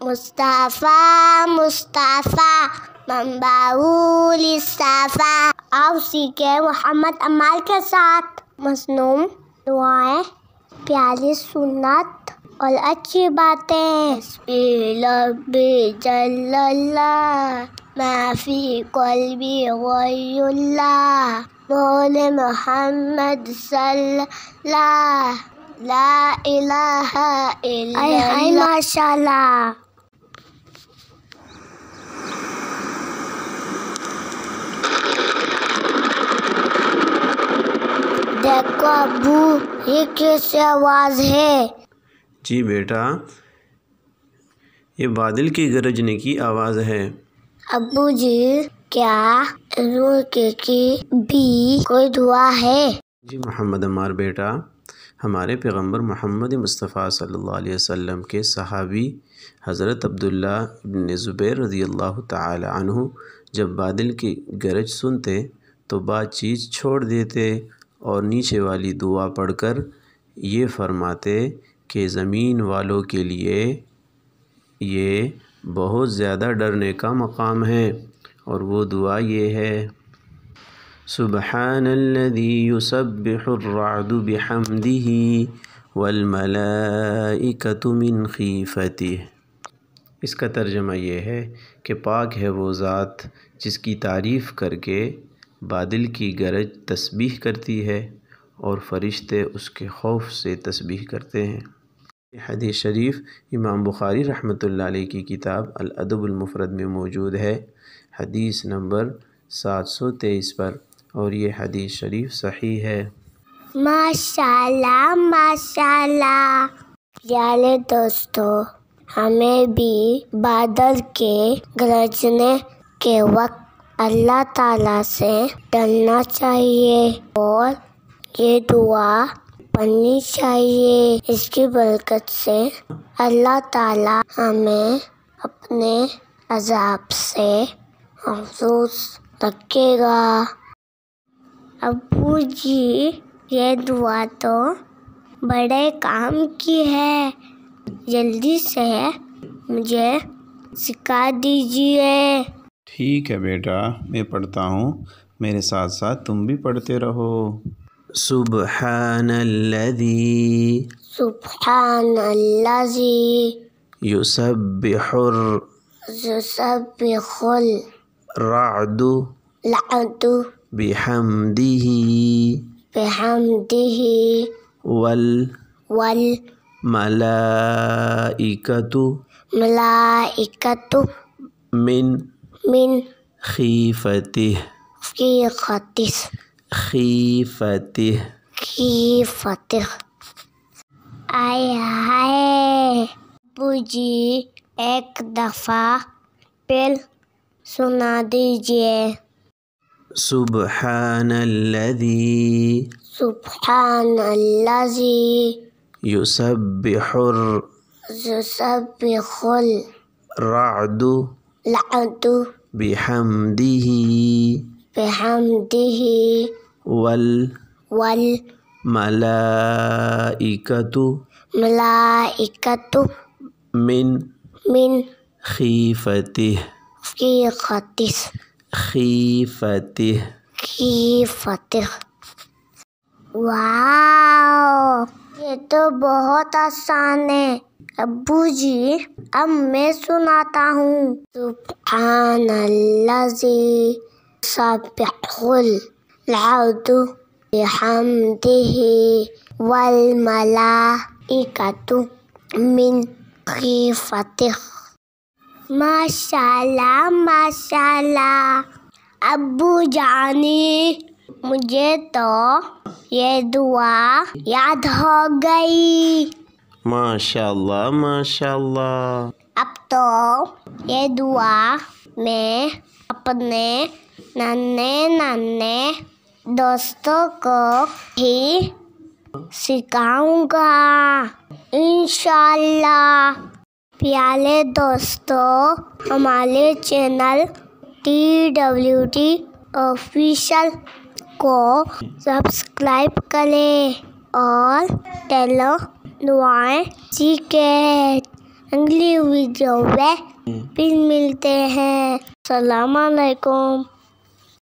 مصطفیٰ مصطفیٰ منبعول صفا۔ آؤ سیکھیں محمد عمال کے ساتھ مصنوع دعائیں، پیاری سنت اور اچھی باتیں۔ حسبی ربی جل اللہ ما فی قلبی غیر اللہ مولى محمد صلی اللہ لا الہ الا اللہ۔ ماشاء اللہ۔ دیکھو ابو، یہ کیسی آواز ہے؟ جی بیٹا، یہ بادل کی گرجنے کی آواز ہے۔ ابو جی، کیا روح کی بھی کوئی دعا ہے؟ جی محمد عمار بیٹا، ہمارے پیغمبر محمد مصطفیٰ صلی اللہ علیہ وسلم کے صحابی حضرت عبداللہ ابن زبیر رضی اللہ تعالی عنہ جب بادل کی گرج سنتے تو بات چیت چھوڑ دیتے اور نیچے والی دعا پڑھ کر یہ فرماتے کہ زمین والوں کے لیے یہ بہت زیادہ ڈرنے کا مقام ہے، اور وہ دعا یہ ہے: سبحان الذی یسبح الرعد بحمدہ والملائکۃ من خیفتہ۔ اس کا ترجمہ یہ ہے کہ پاک ہے وہ ذات جس کی تعریف کر کے بادل کی گرج تسبیح کرتی ہے اور فرشتے اس کے خوف سے تسبیح کرتے ہیں۔ یہ حدیث شریف امام بخاری رحمۃ اللہ علیہ کی کتاب الادب المفرد میں موجود ہے، حدیث نمبر 723 پر، اور یہ حدیث شریف صحیح ہے۔ ماشاءاللہ ماشاءاللہ۔ پیارے دوستو، ہمیں بھی بادل کے گرجنے کے وقت اللہ تعالیٰ سے ڈرنا چاہیے اور یہ دعا پڑھنی چاہیے۔ اس کی برکت سے اللہ تعالیٰ ہمیں اپنے عذاب سے محفوظ رکھے گا۔ ابو جی، یہ دعا تو بڑے کام کی ہے، جلدی سے مجھے سکھا دیجیے۔ ٹھیک ہے بیٹا، میں پڑھتا ہوں، میرے ساتھ ساتھ تم بھی پڑھتے رہو۔ سبحان الذی سبحان الذی یسبح الرعد بحمدہ والملائکۃ من خیفتہ۔ آئے ہائے ابو جی، ایک دفعہ پھر سنا دیجیے۔ سبحان الذی سبحان الذی یسبح الرعد بحمدہ والملائکۃ من خیفتہ۔ واو، یہ تو بہت آسان ہے۔ ابو جی، اب میں سناتا ہوں۔ سبحان الذی یسبح الرعد بحمدہ والملائکۃ من خیفتہ۔ ماشاءاللہ ماشاءاللہ۔ ابو جانی، مجھے تو یہ دعا یاد ہو گئی۔ ماشاءاللہ ماشاءاللہ۔ اب تو یہ دعا میں اپنے ننھے دوستوں کو ہی سکھاؤں گا انشاءاللہ۔ پیارے دوستو، ہمارے چینل TWT آفیشل کو سبسکرائب کریں اور دعائیں سیکھیں۔ اگلی ویڈیو میں پھر ملتے ہیں۔ السلام علیکم۔